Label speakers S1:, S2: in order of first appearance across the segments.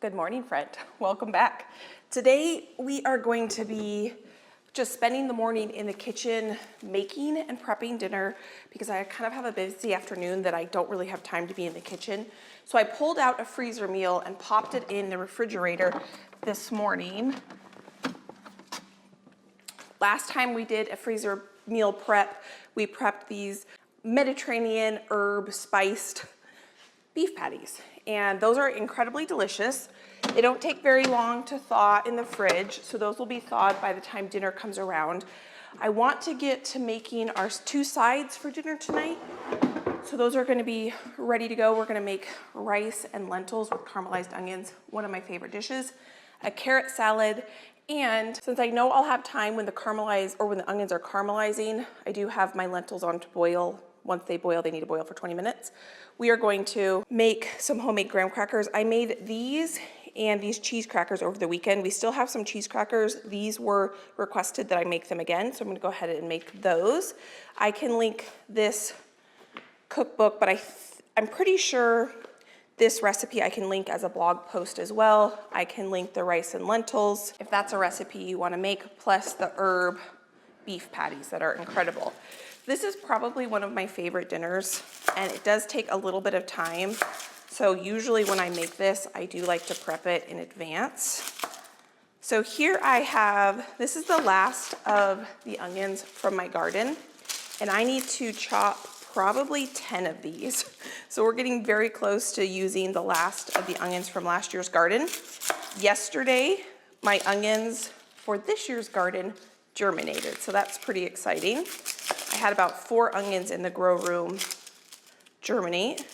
S1: Good morning, friend. Welcome back. Today we are going to be just spending the morning in the kitchen making and prepping dinner because I kind of have a busy afternoon that I don't really have time to be in the kitchen. So I pulled out a freezer meal and popped it in the refrigerator this morning. Last time we did a freezer meal prep, we prepped these Mediterranean herb spiced beef patties, and those are incredibly delicious. They don't take very long to thaw in the fridge, so those will be thawed by the time dinner comes around. I want to get to making our 2 sides for dinner tonight, so those are going to be ready to go. We're going to make rice and lentils with caramelized onions, one of my favorite dishes, a carrot salad, and since I know I'll have time when the onions are caramelizing, I do have my lentils on to boil. Once they boil, they need to boil for 20 minutes. We are going to make some homemade graham crackers. I made these and these cheese crackers over the weekend. We still have some cheese crackers. These were requested that I make them again, so I'm gonna go ahead and make those. I can link this cookbook, but I'm pretty sure this recipe I can link as a blog post as well. I can link the rice and lentils, if that's a recipe you wanna make, plus the herb beef patties that are incredible. This is probably one of my favorite dinners, and it does take a little bit of time. So usually when I make this, I do like to prep it in advance. So here I have, this is the last of the onions from my garden, and I need to chop probably 10 of these. So we're getting very close to using the last of the onions from last year's garden. Yesterday, my onions for this year's garden germinated, so that's pretty exciting. I had about 4 onions in the grow room germinate.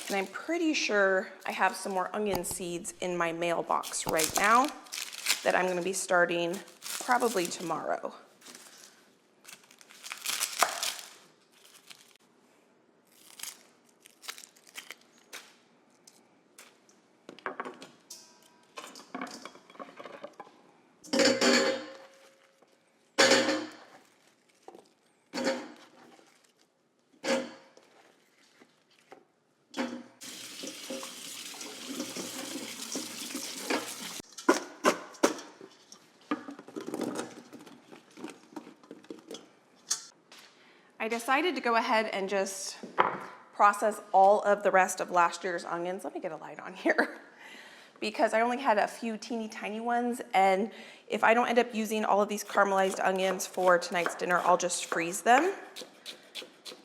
S1: And I'm pretty sure I have some more onion seeds in my mailbox right now that I'm gonna be starting probably tomorrow. I decided to go ahead and just process all of the rest of last year's onions. Let me get a light on here. Because I only had a few teeny tiny ones, and if I don't end up using all of these caramelized onions for tonight's dinner, I'll just freeze them.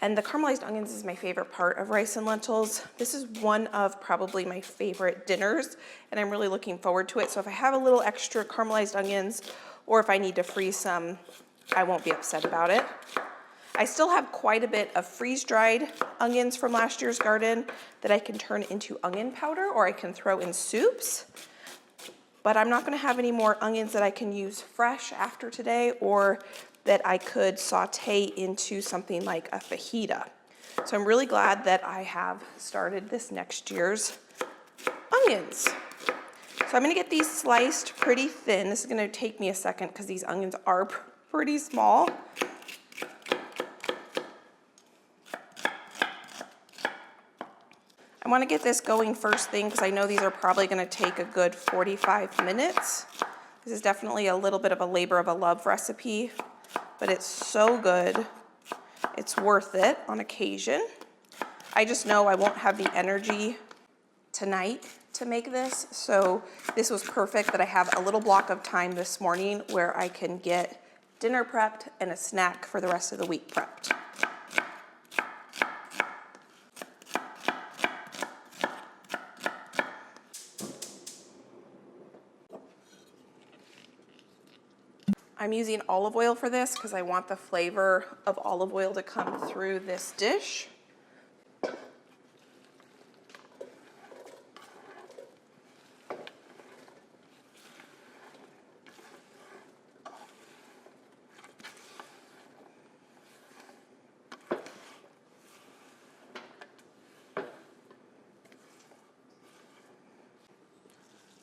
S1: And the caramelized onions is my favorite part of rice and lentils. This is one of probably my favorite dinners, and I'm really looking forward to it. So if I have a little extra caramelized onions, or if I need to freeze some, I won't be upset about it. I still have quite a bit of freeze-dried onions from last year's garden that I can turn into onion powder, or I can throw in soups. But I'm not gonna have any more onions that I can use fresh after today, or that I could saute into something like a fajita. So I'm really glad that I have started this next year's onions. So I'm gonna get these sliced pretty thin. This is gonna take me a second because these onions are pretty small. I want to get this going first thing because I know these are probably going to take a good 45 minutes. This is definitely a little bit of a labor of love recipe, but it's so good. It's worth it on occasion. I just know I won't have the energy tonight to make this, so this was perfect that I have a little block of time this morning where I can get dinner prepped and a snack for the rest of the week prepped. I'm using olive oil for this because I want the flavor of olive oil to come through this dish.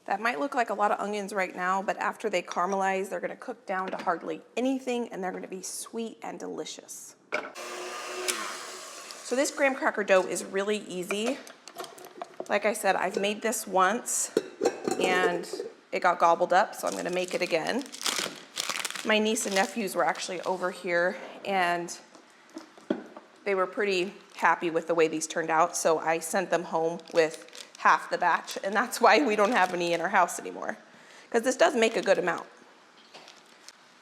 S1: That might look like a lot of onions right now, but after they caramelize, they're gonna cook down to hardly anything, and they're gonna be sweet and delicious. So this graham cracker dough is really easy. Like I said, I've made this once and it got gobbled up, so I'm gonna make it again. My niece and nephews were actually over here and they were pretty happy with the way these turned out, so I sent them home with half the batch, and that's why we don't have any in our house anymore, because this does make a good amount.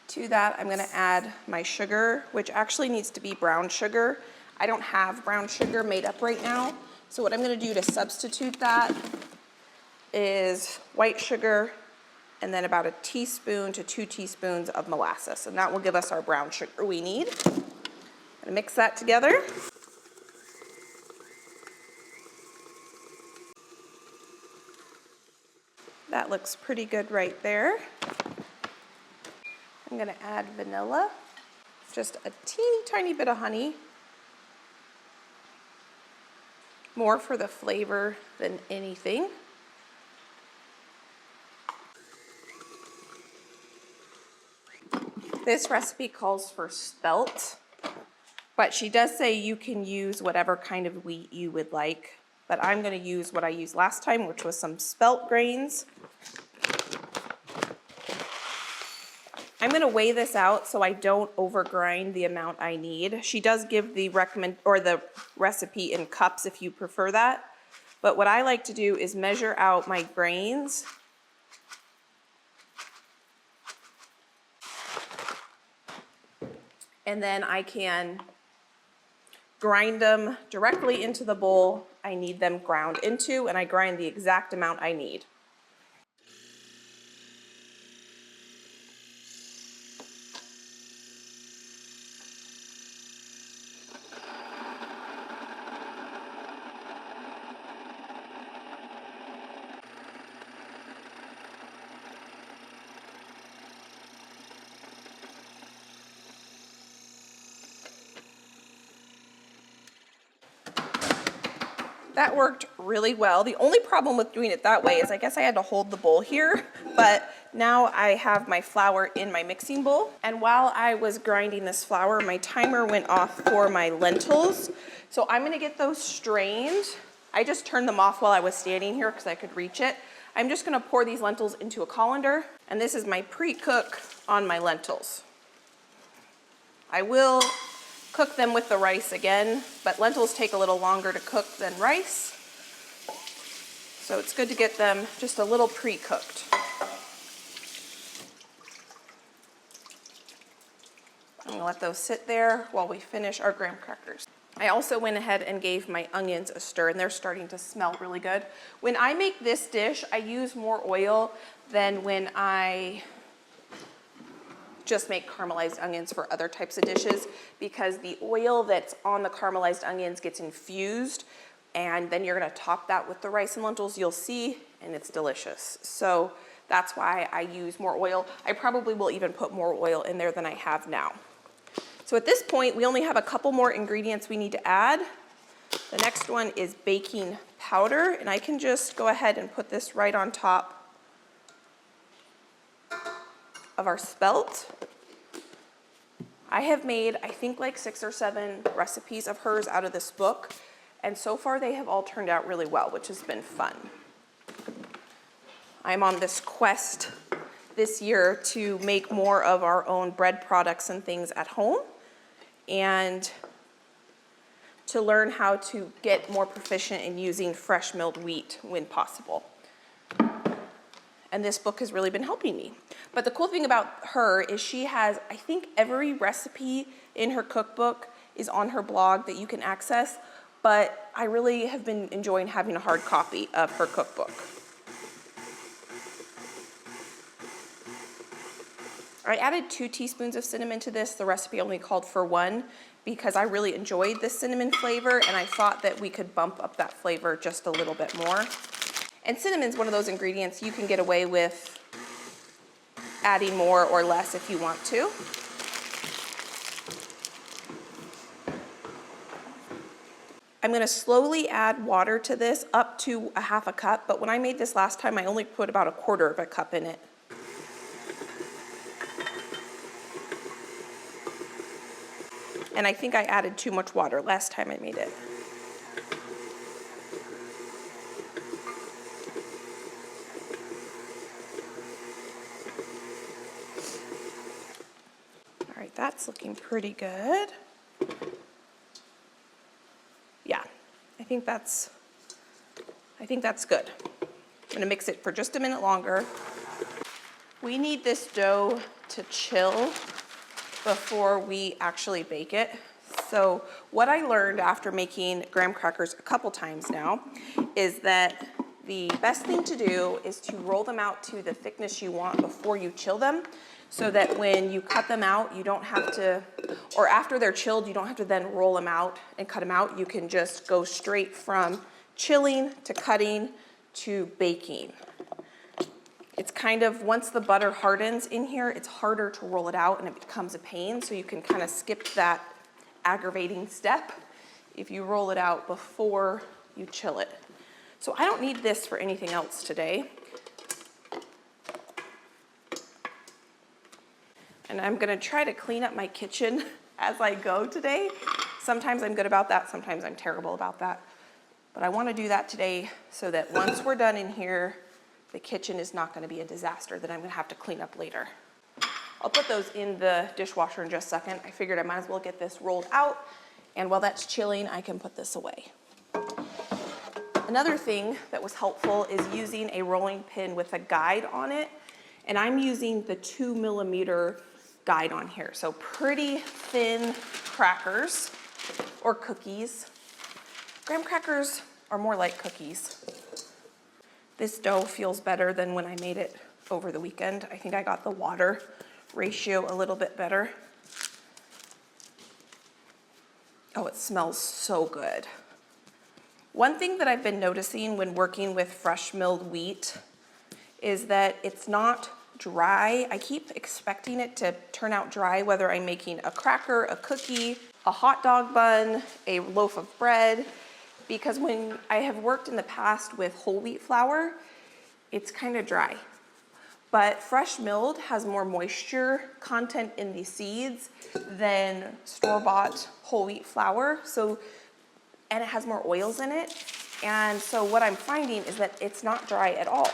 S1: To that, I'm gonna add my sugar, which actually needs to be brown sugar. I don't have brown sugar made up right now, so what I'm gonna do to substitute that is white sugar and then about a teaspoon to 2 teaspoons of molasses, and that will give us our brown sugar we need. I'm gonna mix that together. That looks pretty good right there. I'm gonna add vanilla, just a teeny tiny bit of honey, more for the flavor than anything. This recipe calls for spelt, but she does say you can use whatever kind of wheat you would like, but I'm gonna use what I used last time, which was some spelt grains. I'm gonna weigh this out so I don't overgrind the amount I need. She does give the recipe in cups if you prefer that, but what I like to do is measure out my grains and then I can grind them directly into the bowl I need them ground into, and I grind the exact amount I need. That worked really well. The only problem with doing it that way is I guess I had to hold the bowl here, but now I have my flour in my mixing bowl. And while I was grinding this flour, my timer went off for my lentils. So I'm gonna get those strained. I just turned them off while I was standing here because I could reach it. I'm just gonna pour these lentils into a colander, and this is my pre-cook on my lentils. I will cook them with the rice again, but lentils take a little longer to cook than rice. So it's good to get them just a little pre-cooked. I'm gonna let those sit there while we finish our graham crackers. I also went ahead and gave my onions a stir, and they're starting to smell really good. When I make this dish, I use more oil than when I just make caramelized onions for other types of dishes, because the oil that's on the caramelized onions gets infused, and then you're gonna top that with the rice and lentils, you'll see, and it's delicious. So that's why I use more oil. I probably will even put more oil in there than I have now. So at this point, we only have a couple more ingredients we need to add. The next one is baking powder, and I can just go ahead and put this right on top of our spelt. I have made, I think, like 6 or 7 recipes of hers out of this book, and so far they have all turned out really well, which has been fun. I'm on this quest this year to make more of our own bread products and things at home, and to learn how to get more proficient in using fresh milled wheat when possible. And this book has really been helping me. But the cool thing about her is she has, I think, every recipe in her cookbook is on her blog that you can access, but I really have been enjoying having a hard copy of her cookbook. I added 2 teaspoons of cinnamon to this. The recipe only called for 1 because I really enjoyed the cinnamon flavor, and I thought that we could bump up that flavor just a little bit more. And cinnamon's one of those ingredients you can get away with adding more or less if you want to. I'm gonna slowly add water to this up to a 1/2 cup, but when I made this last time, I only put about 1/4 cup in it. And I think I added too much water last time I made it. That's looking pretty good. Yeah, I think that's good. I'm gonna mix it for just a minute longer. We need this dough to chill before we actually bake it. So what I learned after making graham crackers a couple times now is that the best thing to do is to roll them out to the thickness you want before you chill them, so that when you cut them out, you don't have to, or after they're chilled, you don't have to then roll them out and cut them out. You can just go straight from chilling to cutting to baking. It's kind of, once the butter hardens in here, it's harder to roll it out and it becomes a pain, so you can kind of skip that aggravating step if you roll it out before you chill it. So I don't need this for anything else today. And I'm gonna try to clean up my kitchen as I go today. Sometimes I'm good about that, sometimes I'm terrible about that. But I wanna do that today so that once we're done in here, the kitchen is not gonna be a disaster that I'm gonna have to clean up later. I'll put those in the dishwasher in just a second. I figured I might as well get this rolled out, and while that's chilling, I can put this away. Another thing that was helpful is using a rolling pin with a guide on it, and I'm using the 2mm guide on here. So pretty thin crackers or cookies. Graham crackers are more like cookies. This dough feels better than when I made it over the weekend. I think I got the water ratio a little bit better. Oh, it smells so good. One thing that I've been noticing when working with fresh milled wheat is that it's not dry. I keep expecting it to turn out dry, whether I'm making a cracker, a cookie, a hot dog bun, a loaf of bread, because when I have worked in the past with whole wheat flour, it's kind of dry. But fresh milled has more moisture content in the seeds than store-bought whole wheat flour. And it has more oils in it. And so what I'm finding is that it's not dry at all.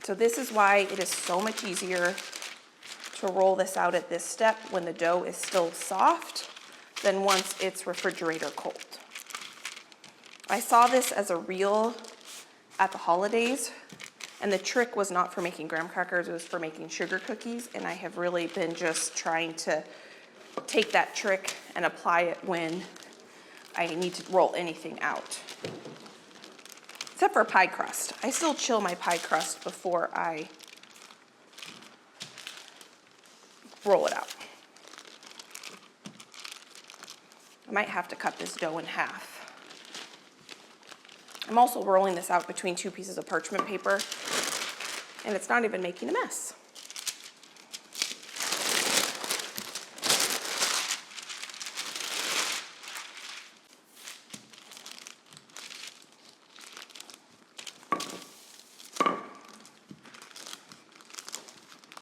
S1: So this is why it is so much easier to roll this out at this step when the dough is still soft than once it's refrigerator cold. I saw this as a reel at the holidays, and the trick was not for making graham crackers, it was for making sugar cookies, and I have really been just trying to take that trick and apply it when I need to roll anything out. Except for pie crust. I still chill my pie crust before I roll it out. I might have to cut this dough in half. I'm also rolling this out between 2 pieces of parchment paper, and it's not even making a mess.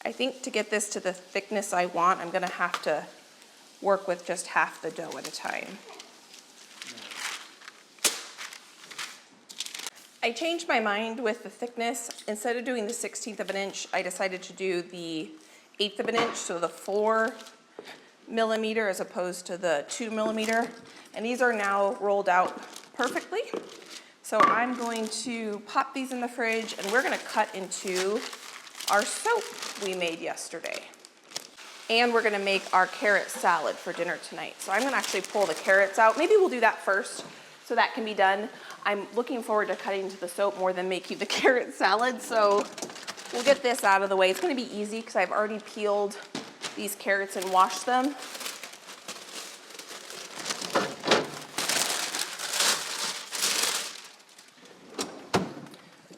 S1: I think to get this to the thickness I want, I'm gonna have to work with just half the dough at a time. I changed my mind with the thickness. Instead of doing the 1/16 of an inch, I decided to do the 1/8 of an inch, so the 4mm as opposed to the 2mm. And these are now rolled out perfectly. So I'm going to pop these in the fridge, and we're gonna cut into our soap we made yesterday. And we're gonna make our carrot salad for dinner tonight. So I'm gonna actually pull the carrots out. Maybe we'll do that first so that can be done. I'm looking forward to cutting into the soap more than making the carrot salad, so we'll get this out of the way. It's gonna be easy because I've already peeled these carrots and washed them.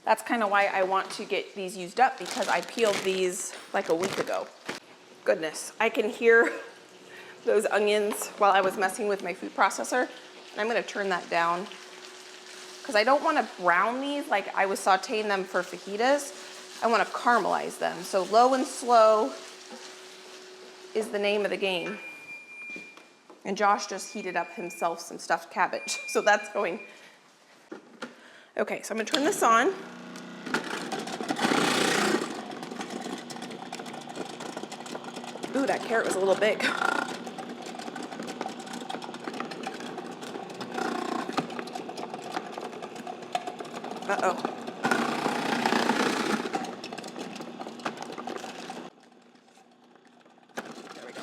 S1: That's kind of why I want to get these used up, because I peeled these like a week ago. Goodness, I can hear those onions while I was messing with my food processor, and I'm gonna turn that down because I don't want to brown these like I was sauteing them for fajitas. I want to caramelize them. So low and slow is the name of the game. And Josh just heated up himself some stuffed cabbage. So that's going. Okay, so I'm gonna turn this on. Ooh, that carrot was a little big. Uh-oh. There we go.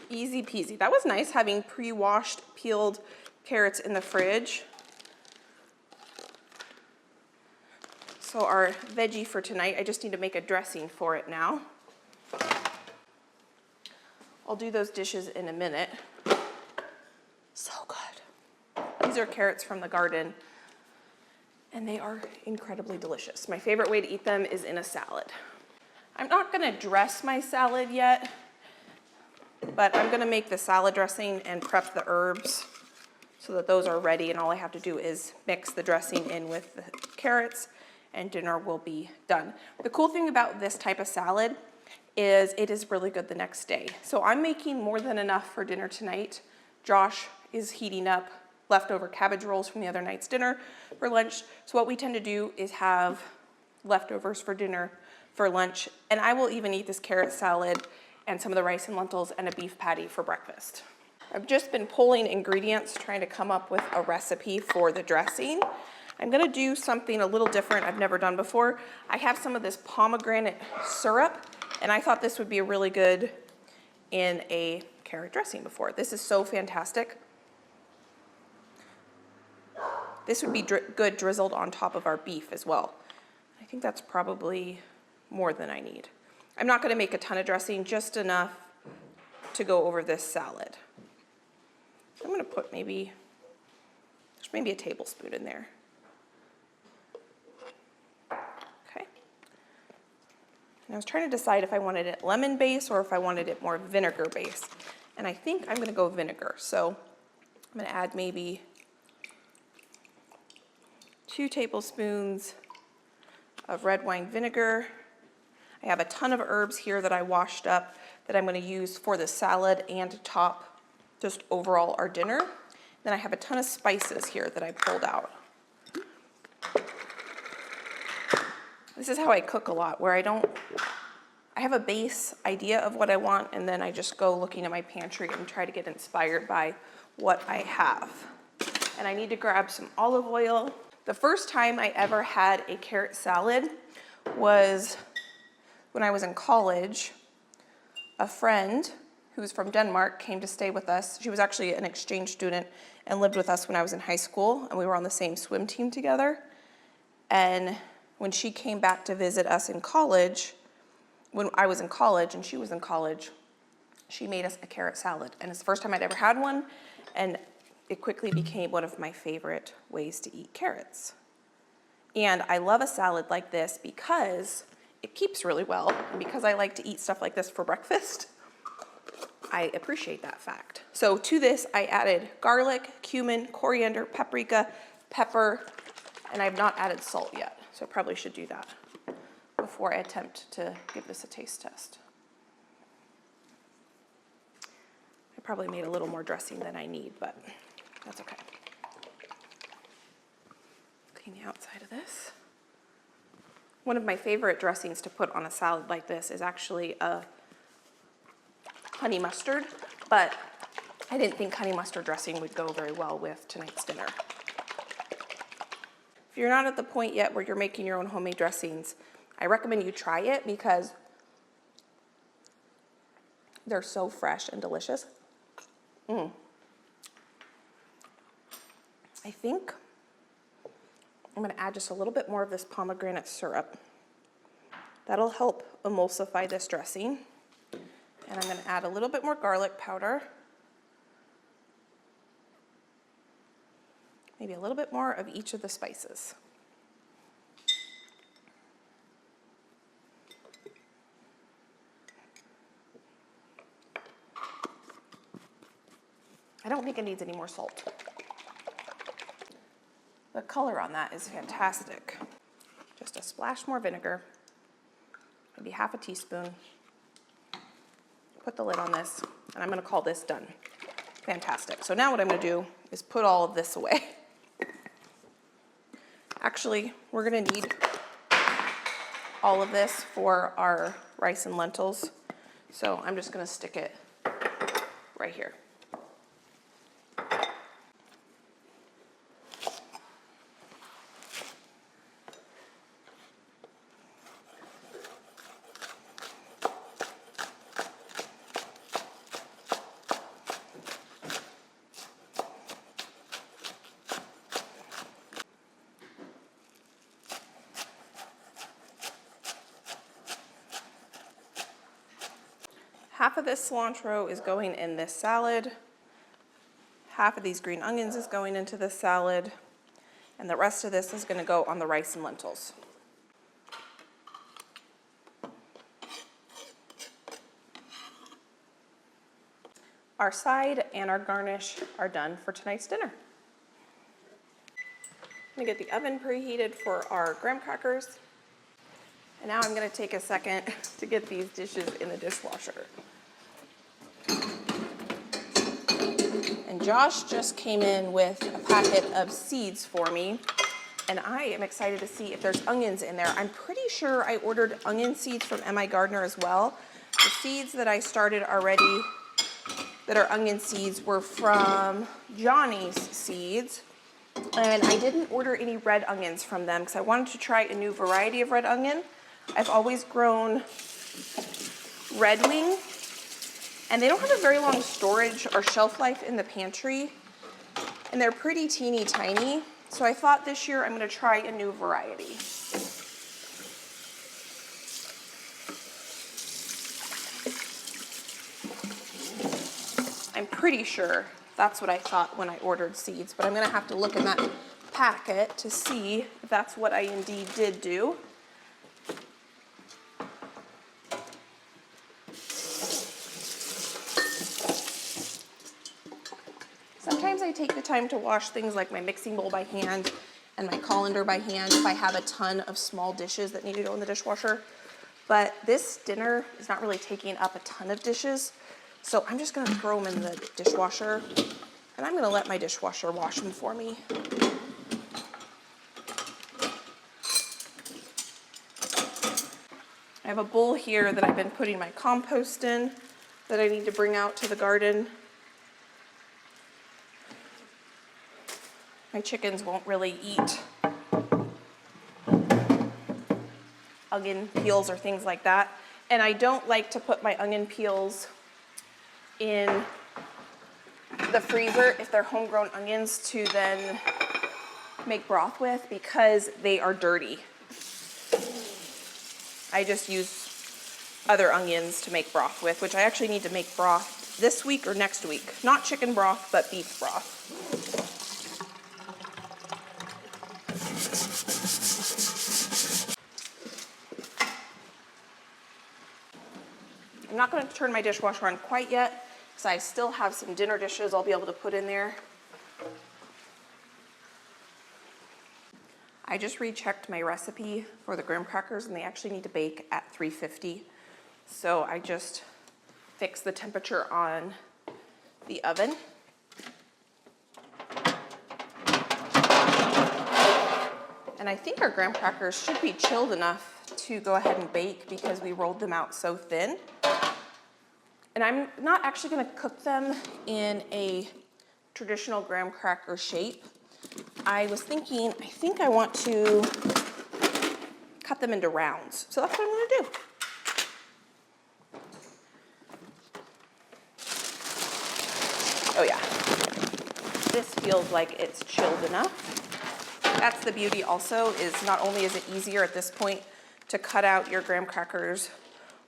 S1: Easy peasy. That was nice having pre-washed, peeled carrots in the fridge. So our veggie for tonight, I just need to make a dressing for it now. I'll do those dishes in a minute. So good. These are carrots from the garden, and they are incredibly delicious. My favorite way to eat them is in a salad. I'm not gonna dress my salad yet, but I'm gonna make the salad dressing and prep the herbs so that those are ready, and all I have to do is mix the dressing in with the carrots, and dinner will be done. The cool thing about this type of salad is it is really good the next day. So I'm making more than enough for dinner tonight. Josh is heating up leftover cabbage rolls from the other night's dinner for lunch. So what we tend to do is have leftovers for dinner for lunch, and I will even eat this carrot salad and some of the rice and lentils and a beef patty for breakfast. I've just been pulling ingredients, trying to come up with a recipe for the dressing. I'm gonna do something a little different I've never done before. I have some of this pomegranate syrup, and I thought this would be really good in a carrot dressing before. This is so fantastic. This would be good drizzled on top of our beef as well. I think that's probably more than I need. I'm not gonna make a ton of dressing, just enough to go over this salad. So I'm gonna put there's maybe a tablespoon in there. Okay. And I was trying to decide if I wanted it lemon base or if I wanted it more vinegar base. And I think I'm gonna go vinegar. So I'm gonna add maybe 2 tablespoons of red wine vinegar. I have a ton of herbs here that I washed up that I'm going to use for the salad and to top just overall our dinner. Then I have a ton of spices here that I pulled out. This is how I cook a lot, where I have a base idea of what I want, and then I just go looking at my pantry and try to get inspired by what I have. And I need to grab some olive oil. The first time I ever had a carrot salad was when I was in college. A friend who was from Denmark came to stay with us. She was actually an exchange student and lived with us when I was in high school, and we were on the same swim team together. And when she came back to visit us in college, when I was in college and she was in college, she made us a carrot salad. And it's the first time I'd ever had one, and it quickly became one of my favorite ways to eat carrots. And I love a salad like this because it keeps really well, and because I like to eat stuff like this for breakfast, I appreciate that fact. So to this, I added garlic, cumin, coriander, paprika, pepper, and I've not added salt yet, so I probably should do that before I attempt to give this a taste test. I probably made a little more dressing than I need, but that's okay. Clean the outside of this. One of my favorite dressings to put on a salad like this is actually a honey mustard, but I didn't think honey mustard dressing would go very well with tonight's dinner. If you're not at the point yet where you're making your own homemade dressings, I recommend you try it because they're so fresh and delicious. I think I'm going to add just a little bit more of this pomegranate syrup. That'll help emulsify this dressing. And I'm going to add a little bit more garlic powder. Maybe a little bit more of each of the spices. I don't think it needs any more salt. The color on that is fantastic. Just a splash more vinegar, maybe half a teaspoon. Put the lid on this, and I'm gonna call this done. Fantastic. So now what I'm gonna do is put all of this away. Actually, we're gonna need all of this for our rice and lentils. So I'm just gonna stick it right here. Half of this cilantro is going in this salad. Half of these green onions is going into this salad. And the rest of this is going to go on the rice and lentils. Our side and our garnish are done for tonight's dinner. I'm going to get the oven preheated for our graham crackers. And now I'm going to take a second to get these dishes in the dishwasher. And Josh just came in with a packet of seeds for me, and I am excited to see if there's onions in there. I'm pretty sure I ordered onion seeds from M.I. Gardner as well. The seeds that I started already that are onion seeds were from Johnny's Seeds, and I didn't order any red onions from them because I wanted to try a new variety of red onion. I've always grown Red Wing, and they don't have a very long storage or shelf life in the pantry, and they're pretty teeny tiny. So I thought this year I'm going to try a new variety. I'm pretty sure that's what I thought when I ordered seeds, but I'm going to have to look in that packet to see if that's what I indeed did do. Sometimes I take the time to wash things like my mixing bowl by hand and my colander by hand if I have a ton of small dishes that need to go in the dishwasher. But this dinner is not really taking up a ton of dishes, so I'm just gonna throw them in the dishwasher, and I'm gonna let my dishwasher wash them for me. I have a bowl here that I've been putting my compost in that I need to bring out to the garden. My chickens won't really eat onion peels or things like that. And I don't like to put my onion peels in the freezer if they're homegrown onions to then make broth with, because they are dirty. I just use other onions to make broth with, which I actually need to make broth this week or next week. Not chicken broth, but beef broth. I'm not going to turn my dishwasher on quite yet because I still have some dinner dishes I'll be able to put in there. I just rechecked my recipe for the graham crackers, and they actually need to bake at 350. So I just fixed the temperature on the oven. And I think our graham crackers should be chilled enough to go ahead and bake because we rolled them out so thin. And I'm not actually going to cook them in a traditional graham cracker shape. I was thinking, I think I want to cut them into rounds. So that's what I'm going to do. Oh yeah, this feels like it's chilled enough. That's the beauty also, is not only is it easier at this point to cut out your graham crackers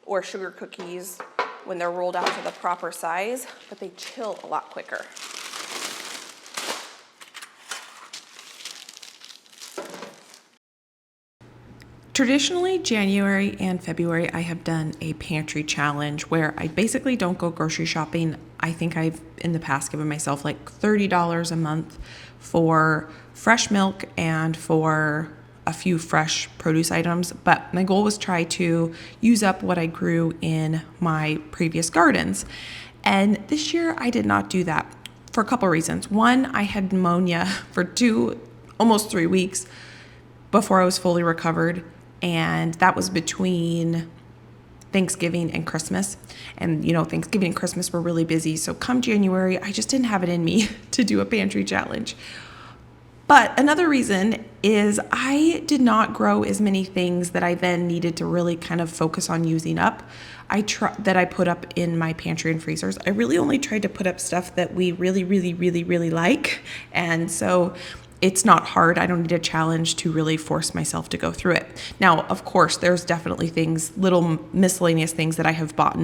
S1: or sugar cookies when they're rolled out to the proper size, but they chill a lot quicker.
S2: Traditionally, January and February, I have done a pantry challenge where I basically don't go grocery shopping. I think I've in the past given myself like $30 a month for fresh milk and for a few fresh produce items, but my goal was try to use up what I grew in my previous gardens. And this year I did not do that. for a couple reasons. One, I had pneumonia for almost 3 weeks before I was fully recovered. And that was between Thanksgiving and Christmas. And, Thanksgiving and Christmas were really busy. So come January, I just didn't have it in me to do a pantry challenge. But another reason is I did not grow as many things that I then needed to really kind of focus on using up. That I put up in my pantry and freezers. I really only tried to put up stuff that we really, really, really, really like. And so it's not hard. I don't need a challenge to really force myself to go through it. Now, of course, there's definitely little miscellaneous things that I have bought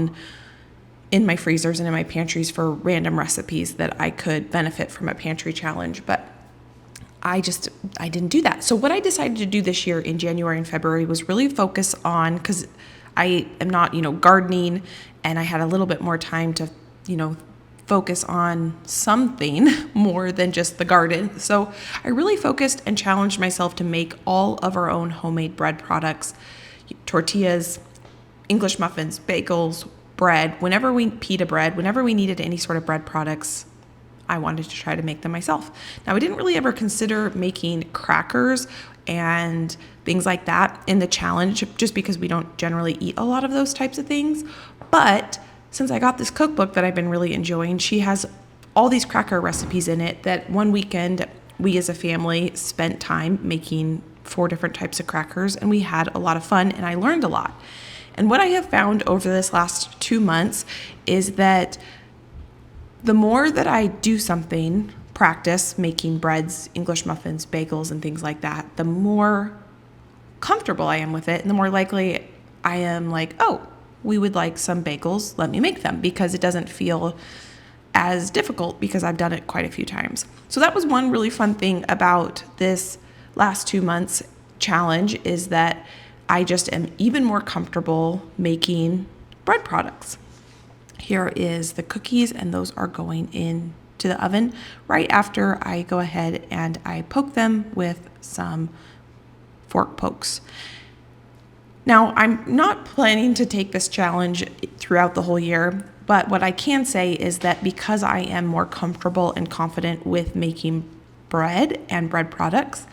S2: in my freezers and in my pantries for random recipes that I could benefit from a pantry challenge. But I didn't do that. So what I decided to do this year in January and February was really focus on, because I am not, gardening, and I had a little bit more time to, focus on something more than just the garden. So I really focused and challenged myself to make all of our own homemade bread products, tortillas, English muffins, bagels, bread, pita bread, whenever we needed any sort of bread products, I wanted to try to make them myself. Now, I didn't really ever consider making crackers and things like that in the challenge, just because we don't generally eat a lot of those types of things. But since I got this cookbook that I've been really enjoying, she has all these cracker recipes in it that one weekend we as a family spent time making 4 different types of crackers, and we had a lot of fun, and I learned a lot. And what I have found over this last 2 months is that the more that I do something, practice making breads, English muffins, bagels, and things like that, the more comfortable I am with it, and the more likely I am like, oh, we would like some bagels, let me make them, because it doesn't feel as difficult because I've done it quite a few times. So that was one really fun thing about this last 2 months challenge, is that I just am even more comfortable making bread products. Here is the cookies, and those are going into the oven right after I go ahead and I poke them with some fork pokes. Now, I'm not planning to take this challenge throughout the whole year, but what I can say is that because I am more comfortable and confident with making bread and bread products,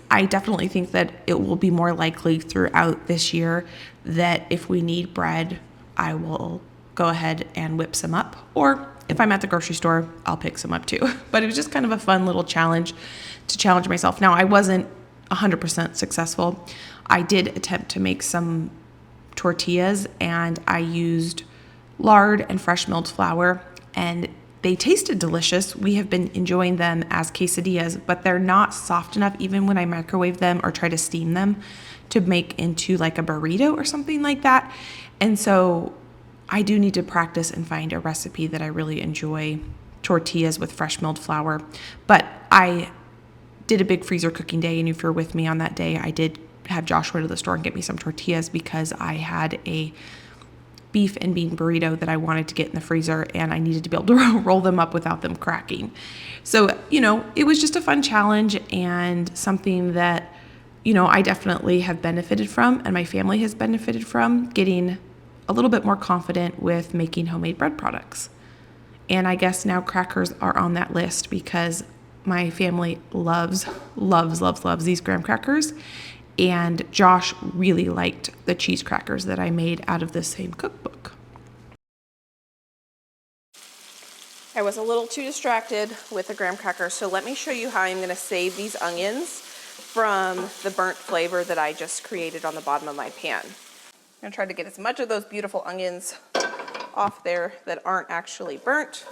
S2: I definitely think that it will be more likely throughout this year that if we need bread, I will go ahead and whip some up, or if I'm at the grocery store, I'll pick some up too. But it was just kind of a fun little challenge to challenge myself. Now, I wasn't 100% successful. I did attempt to make some tortillas, and I used lard and fresh milled flour, and they tasted delicious. We have been enjoying them as quesadillas, but they're not soft enough even when I microwave them or try to steam them to make into like a burrito or something like that. And so I do need to practice and find a recipe that I really enjoy tortillas with fresh milled flour. But I did a big freezer cooking day, and if you're with me on that day, I did have Josh go to the store and get me some tortillas because I had a beef and bean burrito that I wanted to get in the freezer, and I needed to be able to roll them up without them cracking. So, it was just a fun challenge and something that, I definitely have benefited from, and my family has benefited from, getting a little bit more confident with making homemade bread products. And I guess now crackers are on that list because my family loves these graham crackers. And Josh really liked the cheese crackers that I made out of the same cookbook.
S1: I was a little too distracted with the graham crackers, so let me show you how I'm going to save these onions from the burnt flavor that I just created on the bottom of my pan. I'm going to try to get as much of those beautiful onions off there that aren't actually burnt.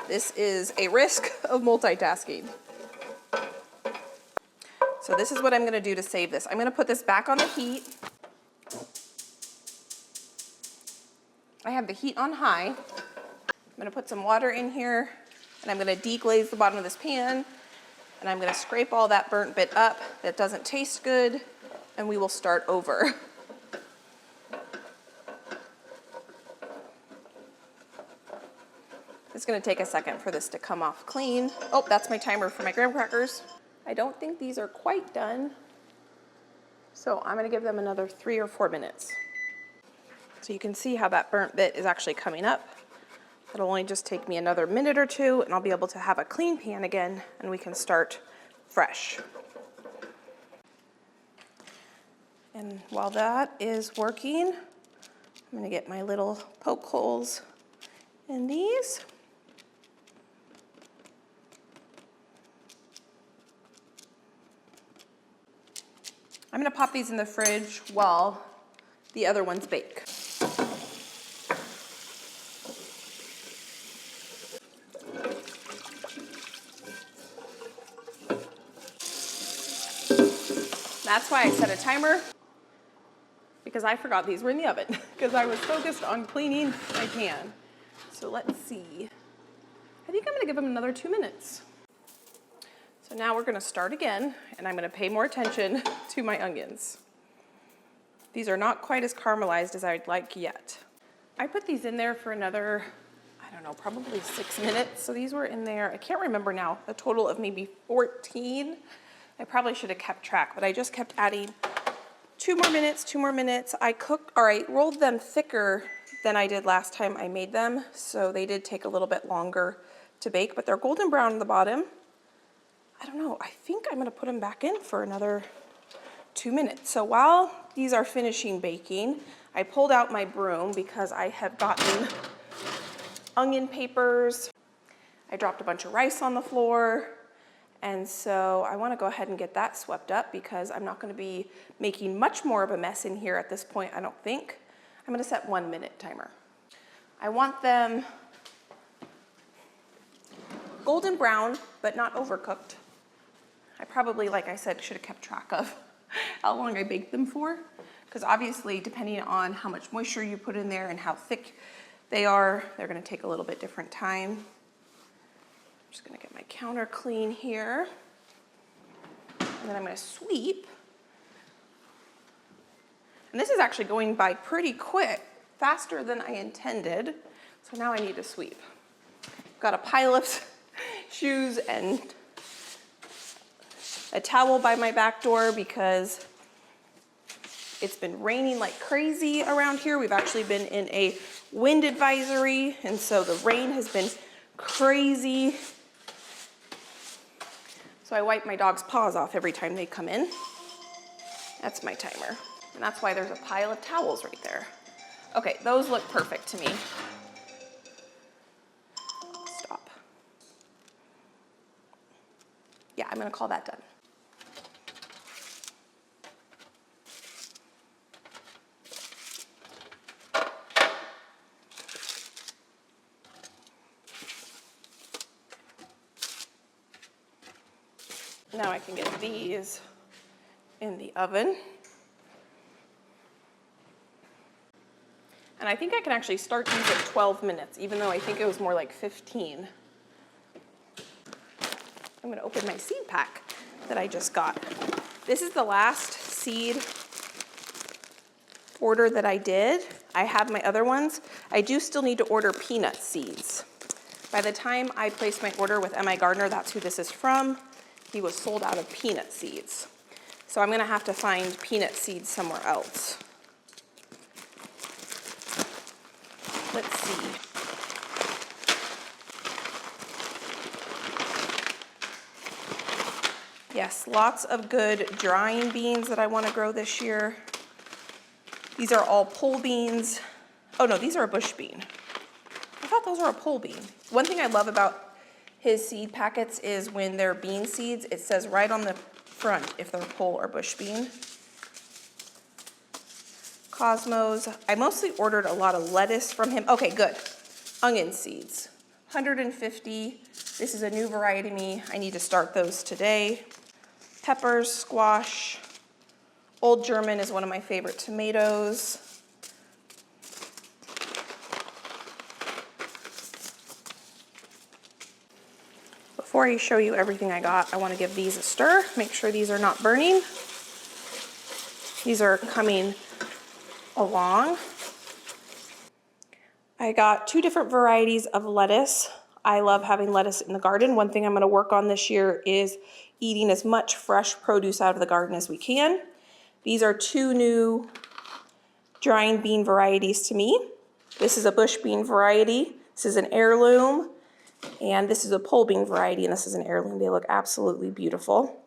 S1: This is a risk of multitasking. So this is what I'm going to do to save this. I'm going to put this back on the heat. I have the heat on high. I'm going to put some water in here, and I'm going to deglaze the bottom of this pan, and I'm going to scrape all that burnt bit up that doesn't taste good, and we will start over. It's going to take a second for this to come off clean. Oh, that's my timer for my graham crackers. I don't think these are quite done, so I'm going to give them another 3 or 4 minutes. So you can see how that burnt bit is actually coming up. It'll only just take me another minute or two and I'll be able to have a clean pan again and we can start fresh. And while that is working, I'm gonna get my little poke holes in these. I'm gonna pop these in the fridge while the other ones bake. That's why I set a timer, because I forgot these were in the oven because I was focused on cleaning my pan. So let's see. I think I'm gonna give them another 2 minutes. So now we're gonna start again and I'm gonna pay more attention to my onions. These are not quite as caramelized as I'd like yet. I put these in there for another, I don't know, probably 6 minutes. So these were in there, I can't remember now, a total of maybe 14. I probably should have kept track, but I just kept adding 2 more minutes, 2 more minutes. I rolled them thicker than I did last time I made them. So they did take a little bit longer to bake, but they're golden brown on the bottom. I don't know, I think I'm gonna put them back in for another 2 minutes. So while these are finishing baking, I pulled out my broom because I have gotten onion papers. I dropped a bunch of rice on the floor. And so I wanna go ahead and get that swept up because I'm not gonna be making much more of a mess in here at this point, I don't think. I'm gonna set 1 minute timer. I want them golden brown, but not overcooked. I probably, like I said, should have kept track of how long I baked them for, because obviously, depending on how much moisture you put in there and how thick they are, they're gonna take a little bit different time. I'm just gonna get my counter clean here, and then I'm gonna sweep. And this is actually going by pretty quick, faster than I intended, so now I need to sweep. Got a pile of shoes and a towel by my back door because it's been raining like crazy around here. We've actually been in a wind advisory, and so the rain has been crazy. So I wipe my dog's paws off every time they come in. That's my timer. And that's why there's a pile of towels right there. Okay, those look perfect to me. Stop. Yeah, I'm gonna call that done. Now I can get these in the oven. And I think I can actually start these at 12 minutes, even though I think it was more like 15. I'm gonna open my seed pack that I just got. This is the last seed order that I did. I have my other ones. I do still need to order peanut seeds. By the time I placed my order with M.I. Gardner, that's who this is from. He was sold out of peanut seeds. So I'm gonna have to find peanut seeds somewhere else. Let's see. Yes, lots of good drying beans that I wanna grow this year. These are all pole beans. Oh no, these are a bush bean. I thought those were a pole bean. One thing I love about his seed packets is when they're bean seeds, it says right on the front if they're pole or bush bean. Cosmos, I mostly ordered a lot of lettuce from him. Okay, good. Onion seeds, 150. This is a new variety to me. I need to start those today. Peppers, squash. Old German is one of my favorite tomatoes. Before I show you everything I got, I want to give these a stir. Make sure these are not burning. These are coming along. I got 2 different varieties of lettuce. I love having lettuce in the garden. One thing I'm going to work on this year is eating as much fresh produce out of the garden as we can. These are 2 new drying bean varieties to me. This is a bush bean variety. This is an heirloom, and this is a pole bean variety, and this is an heirloom. They look absolutely beautiful.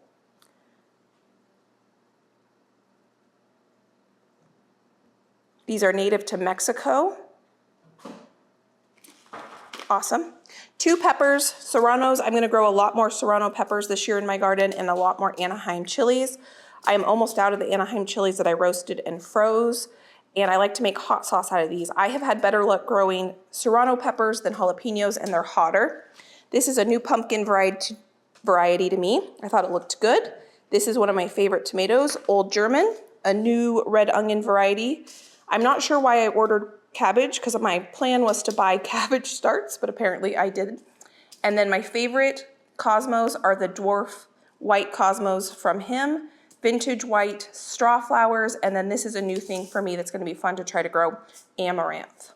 S1: These are native to Mexico. Awesome. 2 peppers, serranos. I'm gonna grow a lot more serrano peppers this year in my garden and a lot more Anaheim chilies. I am almost out of the Anaheim chilies that I roasted and froze, and I like to make hot sauce out of these. I have had better luck growing serrano peppers than jalapenos, and they're hotter. This is a new pumpkin variety to me. I thought it looked good. This is one of my favorite tomatoes, Old German, a new red onion variety. I'm not sure why I ordered cabbage, because my plan was to buy cabbage starts, but apparently I didn't. And then my favorite cosmos are the dwarf white cosmos from him, vintage white straw flowers, and then this is a new thing for me that's going to be fun to try to grow, amaranth.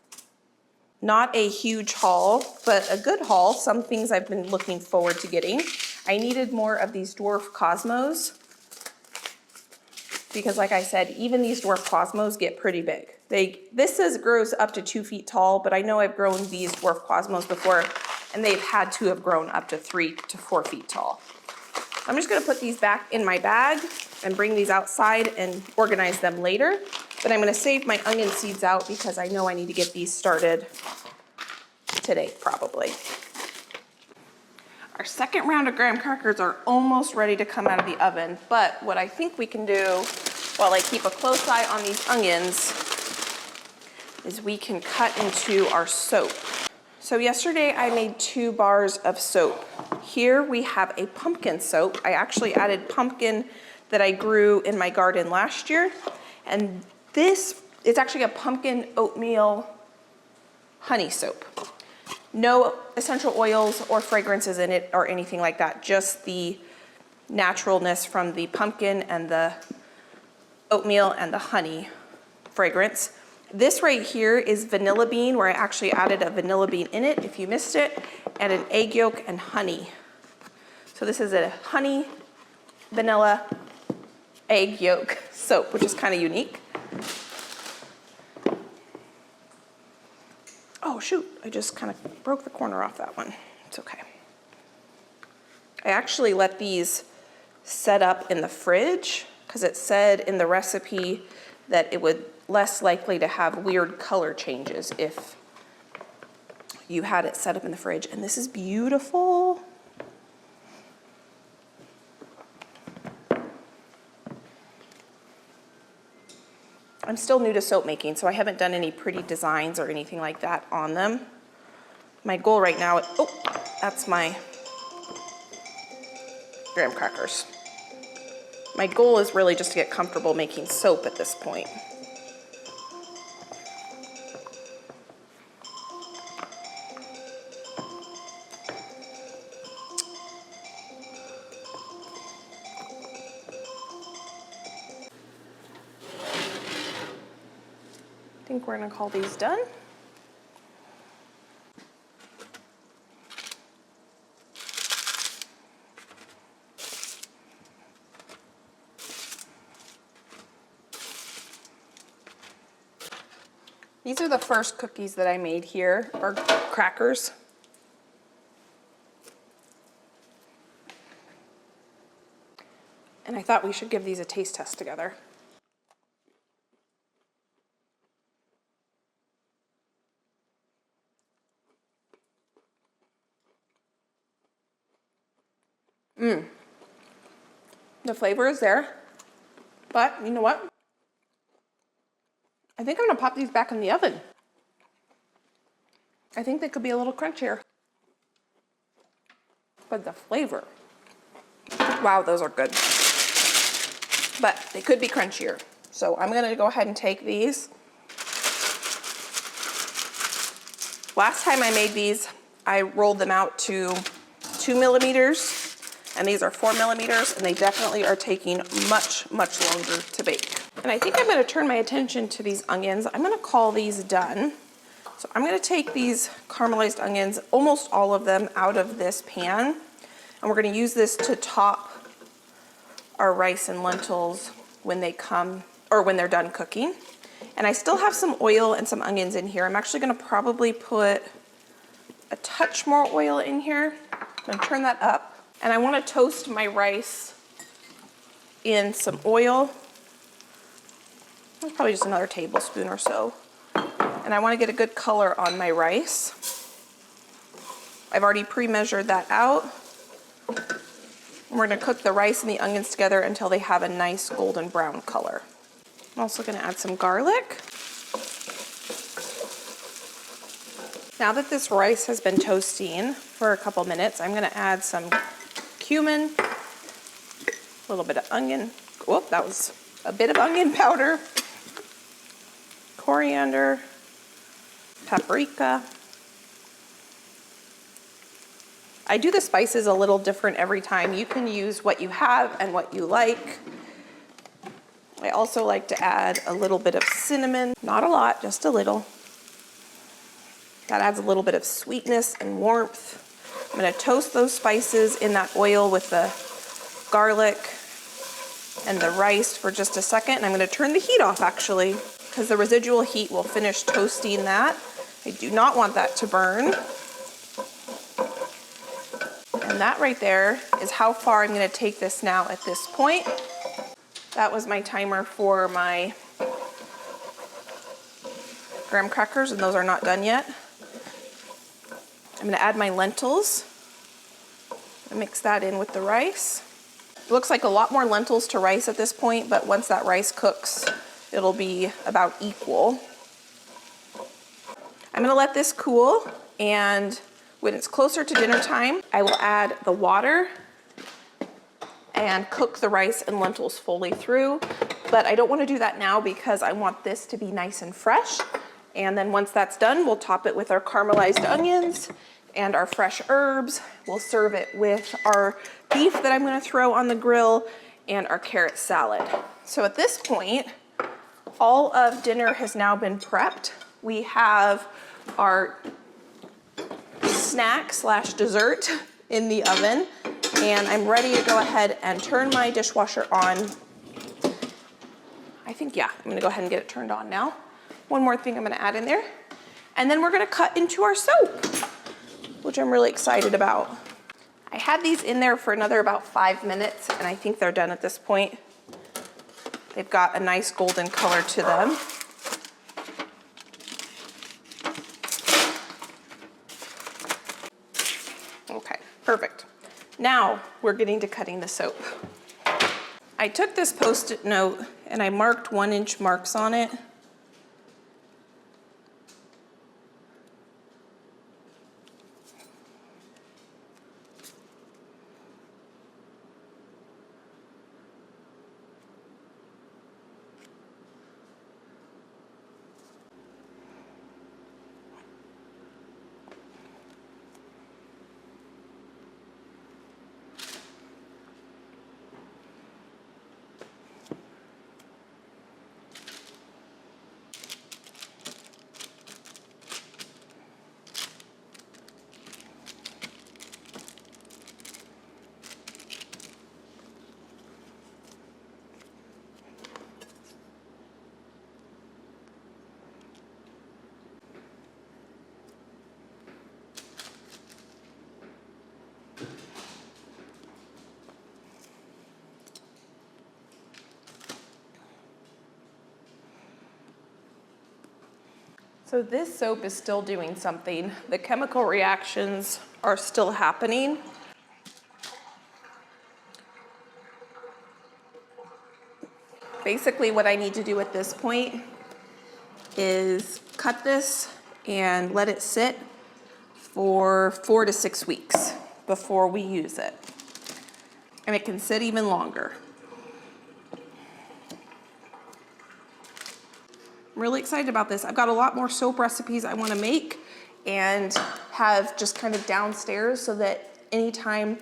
S1: Not a huge haul, but a good haul. Some things I've been looking forward to getting. I needed more of these dwarf cosmos because, like I said, even these dwarf cosmos get pretty big. This says it grows up to 2 feet tall, but I know I've grown these dwarf cosmos before, and they've had to have grown up to 3 to 4 feet tall. I'm just gonna put these back in my bag and bring these outside and organize them later, but I'm gonna save my onion seeds out because I know I need to get these started today, probably. Our second round of graham crackers are almost ready to come out of the oven, but what I think we can do while I keep a close eye on these onions is we can cut into our soap. So yesterday I made 2 bars of soap. Here we have a pumpkin soap. I actually added pumpkin that I grew in my garden last year. And this is actually a pumpkin oatmeal honey soap. No essential oils or fragrances in it or anything like that. Just the naturalness from the pumpkin and the oatmeal and the honey fragrance. This right here is vanilla bean, where I actually added a vanilla bean in it, if you missed it, and an egg yolk and honey. So this is a honey, vanilla, egg yolk soap, which is kind of unique. Oh shoot, I just kind of broke the corner off that one. It's okay. I actually let these set up in the fridge because it said in the recipe that it would less likely to have weird color changes if you had it set up in the fridge. And this is beautiful. I'm still new to soap making, so I haven't done any pretty designs or anything like that on them. My goal right now, that's my graham crackers. My goal is really just to get comfortable making soap at this point. I think we're gonna call these done. These are the first cookies that I made here, or crackers. And I thought we should give these a taste test together. The flavor is there, but you know what? I think I'm gonna pop these back in the oven. I think they could be a little crunchier. But the flavor, wow, those are good. But they could be crunchier. So I'm gonna go ahead and take these. Last time I made these, I rolled them out to 2 millimeters, and these are 4 millimeters, and they definitely are taking much, much longer to bake. And I think I'm gonna turn my attention to these onions. I'm gonna call these done. So I'm gonna take these caramelized onions, almost all of them, out of this pan, and we're gonna use this to top our rice and lentils when they come, or when they're done cooking. And I still have some oil and some onions in here. I'm actually gonna probably put a touch more oil in here. I'm gonna turn that up. And I wanna toast my rice in some oil. Probably just another tablespoon or so. And I wanna get a good color on my rice. I've already pre-measured that out. And we're gonna cook the rice and the onions together until they have a nice golden brown color. I'm also gonna add some garlic. Now that this rice has been toasting for a couple minutes, I'm gonna add some cumin, a little bit of onion. Whoop, that was a bit of onion powder, coriander, paprika. I do the spices a little different every time. You can use what you have and what you like. I also like to add a little bit of cinnamon, not a lot, just a little. That adds a little bit of sweetness and warmth. I'm gonna toast those spices in that oil with the garlic and the rice for just a second. And I'm gonna turn the heat off actually, because the residual heat will finish toasting that. I do not want that to burn. And that right there is how far I'm gonna take this now at this point. That was my timer for my graham crackers, and those are not done yet. I'm gonna add my lentils. Mix that in with the rice. It looks like a lot more lentils to rice at this point, but once that rice cooks, it'll be about equal. I'm gonna let this cool, and when it's closer to dinner time, I will add the water and cook the rice and lentils fully through. But I don't wanna do that now because I want this to be nice and fresh. And then once that's done, we'll top it with our caramelized onions and our fresh herbs. We'll serve it with our beef that I'm gonna throw on the grill and our carrot salad. So at this point, all of dinner has now been prepped. We have our snack / dessert in the oven, and I'm ready to go ahead and turn my dishwasher on. I think, yeah, I'm gonna go ahead and get it turned on now. One more thing I'm gonna add in there, and then we're gonna cut into our soap, which I'm really excited about. I had these in there for another about 5 minutes, and I think they're done at this point. They've got a nice golden color to them. Okay, perfect. Now we're getting to cutting the soap. I took this Post-it note and I marked 1-inch marks on it. So this soap is still doing something. The chemical reactions are still happening. Basically what I need to do at this point is cut this and let it sit for 4 to 6 weeks before we use it. And it can sit even longer. I'm really excited about this. I've got a lot more soap recipes I want to make and have just kind of downstairs so that anytime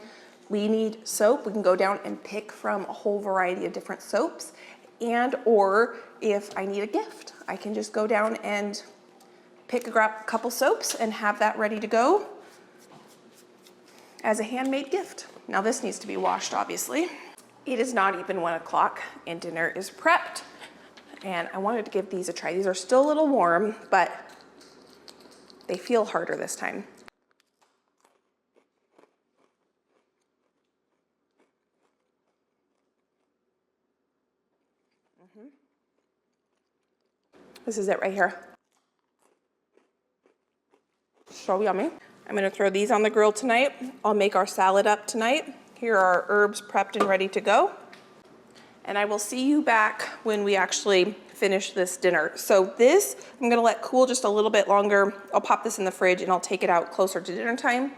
S1: we need soap, we can go down and pick from a whole variety of different soaps. And or if I need a gift, I can just go down and grab a couple soaps and have that ready to go as a handmade gift. Now this needs to be washed, obviously. It is not even 1 o'clock and dinner is prepped. And I wanted to give these a try. These are still a little warm, but they feel harder this time. This is it right here. So yummy. I'm gonna throw these on the grill tonight. I'll make our salad up tonight. Here are our herbs prepped and ready to go. And I will see you back when we actually finish this dinner. So this, I'm gonna let cool just a little bit longer. I'll pop this in the fridge and I'll take it out closer to dinner time.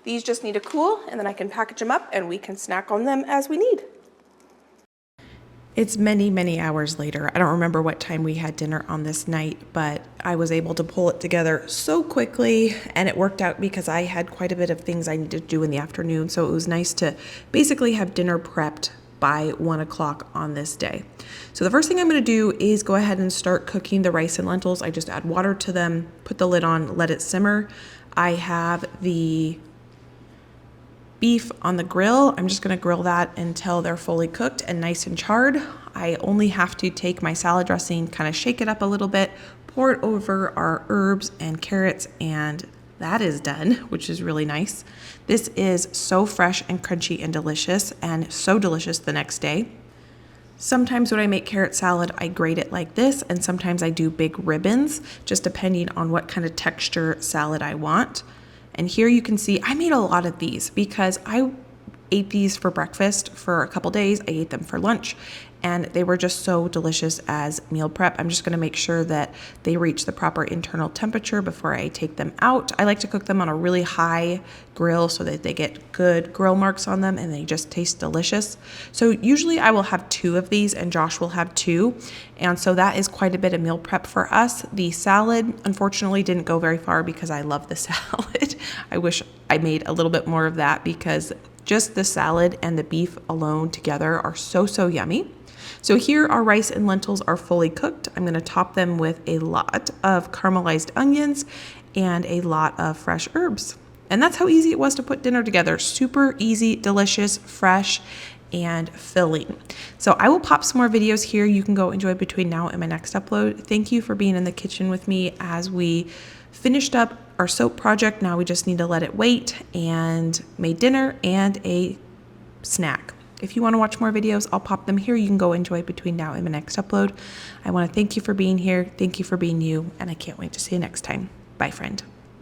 S1: These just need to cool and then I can package them up and we can snack on them as we need.
S2: It's many, many hours later. I don't remember what time we had dinner on this night, but I was able to pull it together so quickly, and it worked out because I had quite a bit of things I needed to do in the afternoon, so it was nice to basically have dinner prepped by 1 o'clock on this day. So the first thing I'm gonna do is go ahead and start cooking the rice and lentils. I just add water to them, put the lid on, let it simmer. I have the beef on the grill. I'm just gonna grill that until they're fully cooked and nice and charred. I only have to take my salad dressing, kind of shake it up a little bit, pour it over our herbs and carrots, and that is done, which is really nice. This is so fresh and crunchy and delicious, and so delicious the next day. Sometimes when I make carrot salad, I grate it like this, and sometimes I do big ribbons, just depending on what kind of texture salad I want. And here you can see I made a lot of these because I ate these for breakfast for a couple days. I ate them for lunch and they were just so delicious as meal prep. I'm just gonna make sure that they reach the proper internal temperature before I take them out. I like to cook them on a really high grill so that they get good grill marks on them and they just taste delicious. So usually I will have 2 of these and Josh will have 2. And so that is quite a bit of meal prep for us. The salad, unfortunately, didn't go very far because I love the salad. I wish I made a little bit more of that because just the salad and the beef alone together are so, so yummy. So here our rice and lentils are fully cooked. I'm gonna top them with a lot of caramelized onions and a lot of fresh herbs. And that's how easy it was to put dinner together. Super easy, delicious, fresh, and filling. So I will pop some more videos here. You can go enjoy between now and my next upload. Thank you for being in the kitchen with me as we finished up our soap project. Now we just need to let it wait, and made dinner and a snack. If you want to watch more videos, I'll pop them here. You can go enjoy between now and my next upload. I want to thank you for being here. Thank you for being you, and I can't wait to see you next time. Bye, friend.